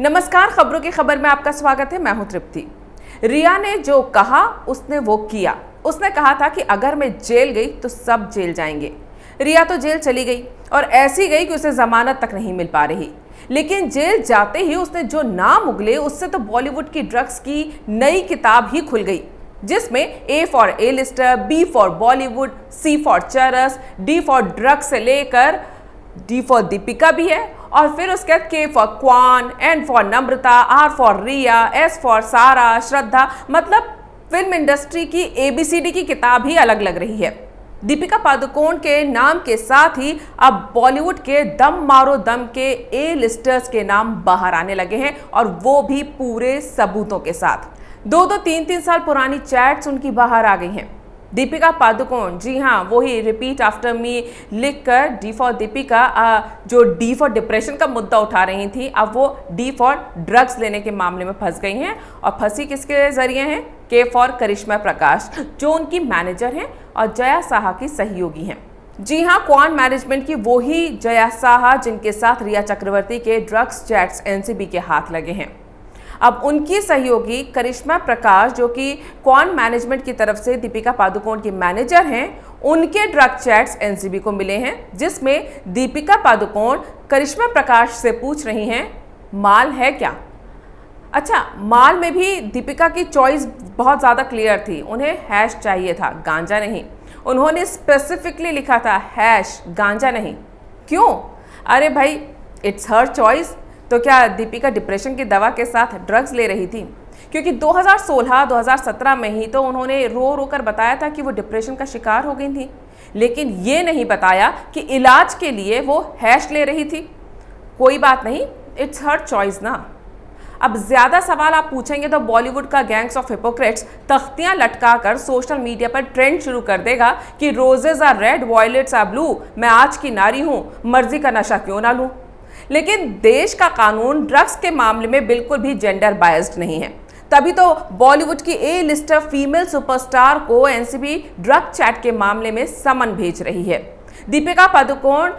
नमस्कार, खबरों की खबर में आपका स्वागत है। मैं हूं तृप्ति। रिया ने जो कहा उसने वो किया। उसने कहा था कि अगर मैं जेल गई तो सब जेल जाएंगे। रिया तो जेल चली गई और ऐसी गई कि उसे जमानत तक नहीं मिल पा रही। लेकिन जेल जाते ही उसने जो नाम उगले उससे तो बॉलीवुड की ड्रग्स की नई किताब ही खुल गई, जिसमें A for A lister, B for Bollywood, C for charas, D for drugs से लेकर डी फॉर दीपिका भी है और फिर उसके बाद K for Kwan, N for Namrata, R for Rhea, S for Sara, Shraddha. मतलब फिल्म इंडस्ट्री की ABCD की किताब ही अलग लग रही है। दीपिका पादुकोण के नाम के साथ ही अब बॉलीवुड के दम मारो दम के ए लिस्टर्स के नाम बाहर आने लगे हैं और वो भी पूरे सबूतों के साथ। 2-2, 3-3 साल पुरानी चैट्स उनकी बाहर आ गई हैं। दीपिका पादुकोण, जी हाँ, वही रिपीट आफ्टर मी लिखकर डी फॉर दीपिका, जो डी फॉर डिप्रेशन का मुद्दा उठा रही थी, अब वो डी फॉर ड्रग्स लेने के मामले में फंस गई हैं। और फंसी किसके जरिए हैं? के फॉर करिश्मा प्रकाश, जो उनकी मैनेजर हैं और जया साहा की सहयोगी हैं। जी हाँ, क्वान मैनेजमेंट की वही जया साहा जिनके साथ रिया चक्रवर्ती के ड्रग्स चैट्स NCB के हाथ लगे हैं। अब उनकी सहयोगी करिश्मा प्रकाश, जो कि क्वान मैनेजमेंट की तरफ से दीपिका पादुकोण की मैनेजर हैं, उनके ड्रग चैट्स NCB को मिले हैं, जिसमें दीपिका पादुकोण करिश्मा प्रकाश से पूछ रही हैं, माल है क्या? अच्छा, माल में भी दीपिका की चॉइस बहुत ज़्यादा क्लियर थी। उन्हें हैश चाहिए था, गांजा नहीं। उन्होंने स्पेसिफिकली लिखा था हैश, गांजा नहीं। क्यों? अरे भाई, इट्स हर चॉइस। तो क्या दीपिका डिप्रेशन की दवा के साथ ड्रग्स ले रही थी? क्योंकि 2016-2017 में ही तो उन्होंने रो रो कर बताया था कि वो डिप्रेशन का शिकार हो गई थी, लेकिन ये नहीं बताया कि इलाज के लिए वो हैश ले रही थी। कोई बात नहीं, इट्स हर चॉइस ना। अब ज़्यादा सवाल आप पूछेंगे तो बॉलीवुड का गैंग्स ऑफ हिपोक्रेट्स तख्तियां लटका कर सोशल मीडिया पर ट्रेंड शुरू कर देगा कि roses are red, violets are blue, मैं आज की नारी हूँ, मर्जी का नशा क्यों ना लूँ। लेकिन देश का कानून ड्रग्स के मामले में बिल्कुल भी जेंडर बायस्ड नहीं है। तभी तो बॉलीवुड की ए लिस्टर फीमेल सुपरस्टार को NCB ड्रग चैट के मामले में समन भेज रही है। दीपिका पादुकोण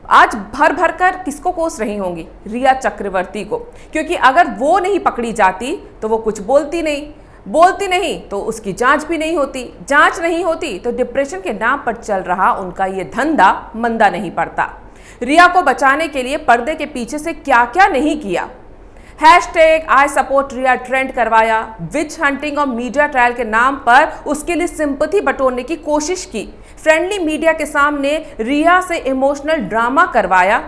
आज भर भर कर किसको कोस रही होंगी? रिया चक्रवर्ती को, क्योंकि अगर वो नहीं पकड़ी जाती तो वो कुछ बोलती नहीं तो उसकी जांच भी नहीं होती, जांच नहीं होती तो डिप्रेशन के नाम पर चल रहा उनका ये धंधा मंदा नहीं पड़ता। रिया को बचाने के लिए पर्दे के पीछे से क्या क्या नहीं किया। Hashtag I support Rhea trend करवाया, विच हंटिंग और मीडिया ट्रायल के नाम पर उसके लिए सिंपैथी बटोरने की कोशिश की, फ्रेंडली मीडिया के सामने रिया से इमोशनल ड्रामा करवाया,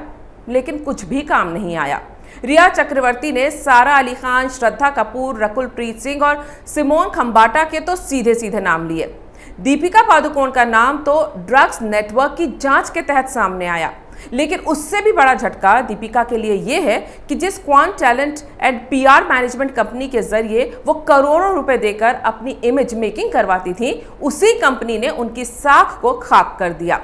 लेकिन कुछ भी काम नहीं आया। रिया चक्रवर्ती ने सारा अली खान, श्रद्धा कपूर, रकुल प्रीत सिंह और सिमोन खंबाटा के तो सीधे सीधे नाम लिए। दीपिका पादुकोण का नाम तो ड्रग्स नेटवर्क की जांच के तहत सामने आया, लेकिन उससे भी बड़ा झटका दीपिका के लिए यह है कि जिस Kwan talent and PR management company के जरिए वो करोड़ों रुपए देकर अपनी इमेज मेकिंग करवाती थी, उसी कंपनी ने उनकी साख को खाक कर दिया।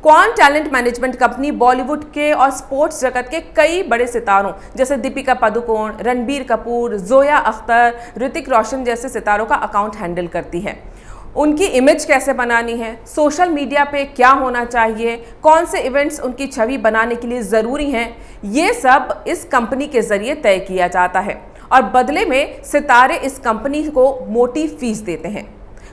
Kwan talent management company Bollywood के और स्पोर्ट्स जगत के कई बड़े सितारों जैसे दीपिका पादुकोण, रणबीर कपूर, जोया अख्तर, ऋतिक रोशन जैसे सितारों का अकाउंट हैंडल करती है। उनकी इमेज कैसे बनानी है, सोशल मीडिया पे क्या होना चाहिए, कौन से इवेंट्स उनकी छवि बनाने के लिए ज़रूरी हैं, ये सब इस कंपनी के ज़रिए तय किया जाता है और बदले में सितारे इस कंपनी को मोटी फीस देते हैं।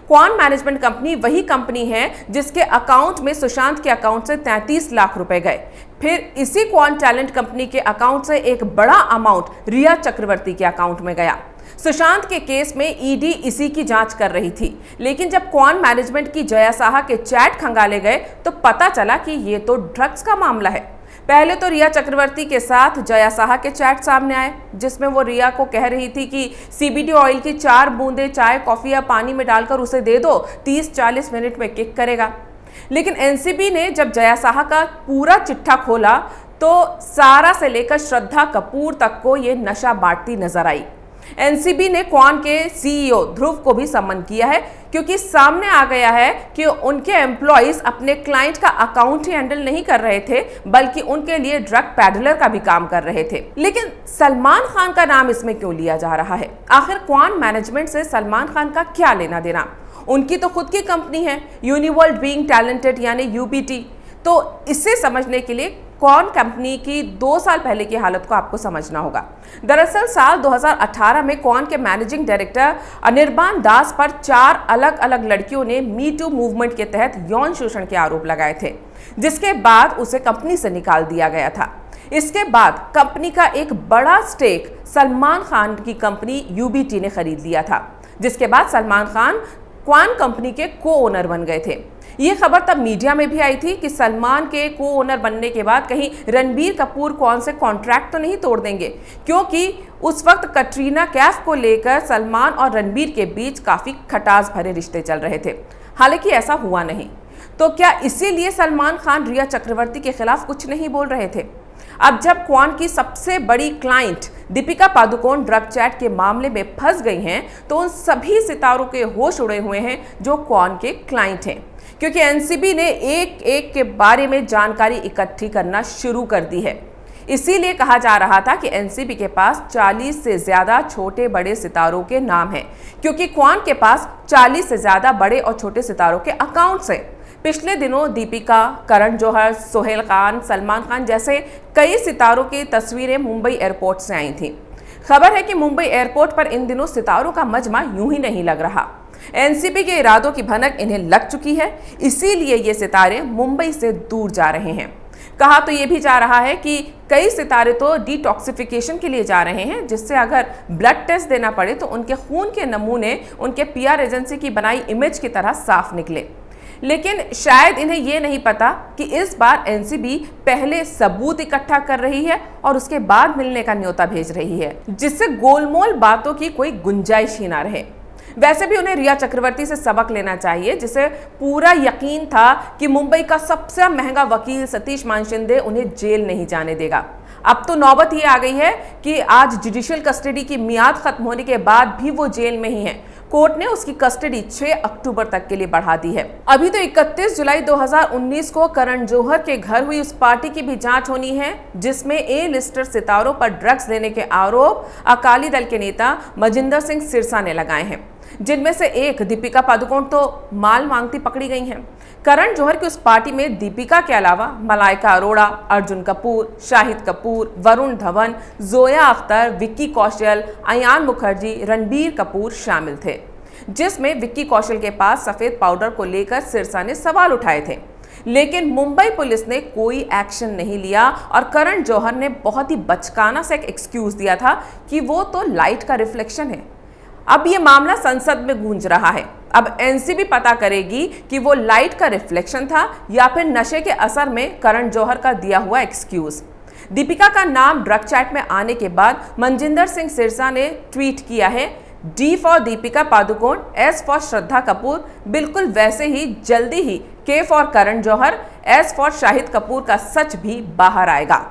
क्वान मैनेजमेंट कंपनी वही कंपनी है जिसके अकाउंट में सुशांत के अकाउंट से 33 लाख रुपए गए। फिर इसी क्वान टैलेंट कंपनी के अकाउंट से एक बड़ा अमाउंट रिया चक्रवर्ती के अकाउंट में गया। सुशांत के केस में ED इसी की जांच कर रही थी, लेकिन जब क्वान मैनेजमेंट की जया साहा के चैट खंगाले गए तो पता चला कि ये तो ड्रग्स का मामला है। पहले तो रिया चक्रवर्ती के साथ जया साहा के चैट सामने आए, जिसमें वो रिया को कह रही थी कि CBD ऑयल की 4 बूंदे चाय, कॉफी या पानी में डालकर उसे दे दो, 30-40 मिनट में किक करेगा। लेकिन NCB ने जब जया साहा का पूरा चिट्ठा खोला तो सारा से लेकर श्रद्धा कपूर तक को ये नशा बांटती नजर आई। NCB ने क्वान के CEO ध्रुव को भी सम्मन किया है, क्योंकि सामने आ गया है कि उनके एम्प्लॉइज अपने क्लाइंट का अकाउंट ही हैंडल नहीं कर रहे थे, बल्कि उनके लिए ड्रग पैडलर का भी काम कर रहे थे। लेकिन सलमान खान का नाम इसमें क्यों लिया जा रहा है? आखिर क्वान मैनेजमेंट से सलमान खान का क्या लेना देना? उनकी तो खुद की कंपनी है यूनिवर्ल्ड बीइंग टैलेंटेड यानी UBT। तो इसे समझने के लिए कॉर्न कंपनी की 2 साल पहले की हालत को आपको समझना होगा। दरअसल साल 2018 में कॉर्न के मैनेजिंग डायरेक्टर अनिर्बान दास पर 4 अलग अलग लड़कियों ने मी टू मूवमेंट के तहत यौन शोषण के आरोप लगाए थे, जिसके बाद उसे कंपनी से निकाल दिया गया था। इसके बाद कंपनी का एक बड़ा स्टेक सलमान खान की कंपनी UBT ने खरीद लिया था, जिसके बाद सलमान खान क्वान कंपनी के को ओनर बन गए थे। ये खबर तब मीडिया में भी आई थी कि सलमान के को ओनर बनने के बाद कहीं रणबीर कपूर कौन से कॉन्ट्रैक्ट तो नहीं तोड़ देंगे, क्योंकि उस वक्त कटरीना कैफ को लेकर सलमान और रणबीर के बीच काफी खटास भरे रिश्ते चल रहे थे। हालांकि ऐसा हुआ नहीं। तो क्या इसीलिए सलमान खान रिया चक्रवर्ती के खिलाफ कुछ नहीं बोल रहे थे? अब जब क्वान की सबसे बड़ी client Deepika Padukone drug chat के मामले में फंस गई हैं, तो उन सभी सितारों के होश उड़े हुए हैं जो क्वान के क्लाइंट हैं, क्योंकि एनसीबी ने एक एक के बारे में जानकारी इकट्ठी करना शुरू कर दी है। इसीलिए कहा जा रहा था कि एनसीबी के पास 40 से ज्यादा छोटे बड़े सितारों के नाम हैं, क्योंकि क्वान के पास 40 से ज्यादा बड़े और छोटे सितारों के अकाउंट्स हैं। पिछले दिनों दीपिका, करण जौहर, सोहेल खान, सलमान खान जैसे कई सितारों की तस्वीरें मुंबई एयरपोर्ट से आई थीं। खबर है कि मुंबई एयरपोर्ट पर इन दिनों सितारों का मजमा यूं ही नहीं लग रहा। एनसीबी के इरादों की भनक इन्हें लग चुकी है, इसीलिए ये सितारे मुंबई से दूर जा रहे हैं। कहा तो ये भी जा रहा है कि कई सितारे तो डिटॉक्सिफिकेशन के लिए जा रहे हैं, जिससे अगर ब्लड टेस्ट देना पड़े तो उनके खून के नमूने उनके PR एजेंसी की बनाई इमेज की तरह साफ निकले। लेकिन शायद इन्हें यह नहीं पता कि इस बार एनसीबी पहले सबूत इकट्ठा कर रही है और उसके बाद मिलने का न्योता भेज रही है, जिससे गोलमोल बातों की कोई गुंजाइश ही ना रहे। वैसे भी उन्हें रिया चक्रवर्ती से सबक लेना चाहिए, जिसे पूरा यकीन था कि मुंबई का सबसे महंगा वकील सतीश मानशिंदे उन्हें जेल नहीं जाने देगा। अब तो नौबत ये आ गई है कि आज जुडिशियल कस्टडी की मियाद खत्म होने के बाद भी वो जेल में ही है। कोर्ट ने उसकी कस्टडी 6 अक्टूबर तक के लिए बढ़ा दी है। अभी तो 31 जुलाई 2019 को करण जौहर के घर हुई उस पार्टी की भी जांच होनी है, जिसमें A-लिस्टर सितारों पर ड्रग्स देने के आरोप अकाली दल के नेता मजिंदर सिंह सिरसा ने लगाए हैं, जिनमें से एक दीपिका पादुकोण तो माल मांगती पकड़ी गई हैं। करण जौहर की उस पार्टी में दीपिका के अलावा मलाइका अरोड़ा, अर्जुन कपूर, शाहिद कपूर, वरुण धवन, जोया अख्तर, विक्की कौशल, अयान मुखर्जी, रणबीर कपूर शामिल थे, जिसमें विक्की कौशल के पास सफेद पाउडर को लेकर सिरसा ने सवाल उठाए थे। लेकिन मुंबई पुलिस ने कोई एक्शन नहीं लिया और करण जौहर ने बहुत ही बचकाना सा एक एक्सक्यूज दिया था कि वो तो लाइट का रिफ्लेक्शन है। अब ये मामला संसद में गूंज रहा है। अब एनसीबी पता करेगी कि वो लाइट का रिफ्लेक्शन था या फिर नशे के असर में करण जौहर का दिया हुआ एक्सक्यूज। दीपिका का नाम ड्रग चैट में आने के बाद मनजिंदर सिंह सिरसा ने ट्वीट किया है, D for Deepika Padukone, S for Shraddha Kapoor. बिल्कुल वैसे ही जल्दी ही K for Karan Johar, S for Shahid Kapoor का सच भी बाहर आएगा।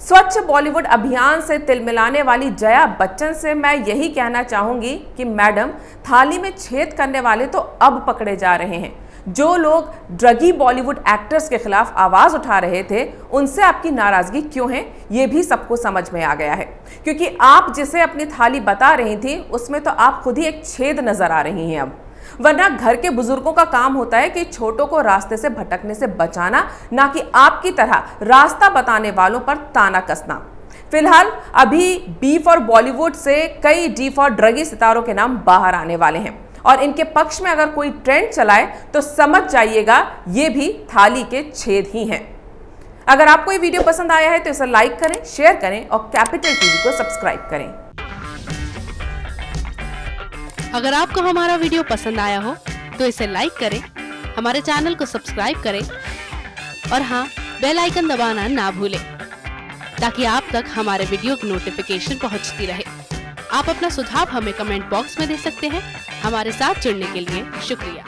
स्वच्छ बॉलीवुड अभियान से तिलमिलाने वाली जया बच्चन से मैं यही कहना चाहूंगी कि मैडम, थाली में छेद करने वाले तो अब पकड़े जा रहे हैं। जो लोग ड्रगी बॉलीवुड एक्टर्स के खिलाफ आवाज उठा रहे थे, उनसे आपकी नाराजगी क्यों है, ये भी सबको समझ में आ गया है। क्योंकि आप जिसे अपनी थाली बता रही थी, उसमें तो आप खुद ही एक छेद नजर आ रही हैं अब। वरना घर के बुजुर्गों का काम होता है कि छोटों को रास्ते से भटकने से बचाना, ना कि आपकी तरह रास्ता बताने वालों पर ताना कसना। फिलहाल अभी B फॉर बॉलीवुड से कई D फॉर ड्रगी सितारों के नाम बाहर आने वाले हैं और इनके पक्ष में अगर कोई ट्रेंड चलाए तो समझ जाइएगा ये भी थाली के छेद ही हैं। अगर आपको ये वीडियो पसंद आया है तो इसे लाइक करें, शेयर करें और कैपिटल टीवी को सब्सक्राइब करें। अगर आपको हमारा वीडियो पसंद आया हो तो इसे लाइक करें, हमारे चैनल को सब्सक्राइब करें और हाँ, बेल आइकन दबाना ना भूलें ताकि आप तक हमारे वीडियो की नोटिफिकेशन पहुंचती रहे। आप अपना सुझाव हमें कमेंट बॉक्स में दे सकते हैं। हमारे साथ जुड़ने के लिए शुक्रिया।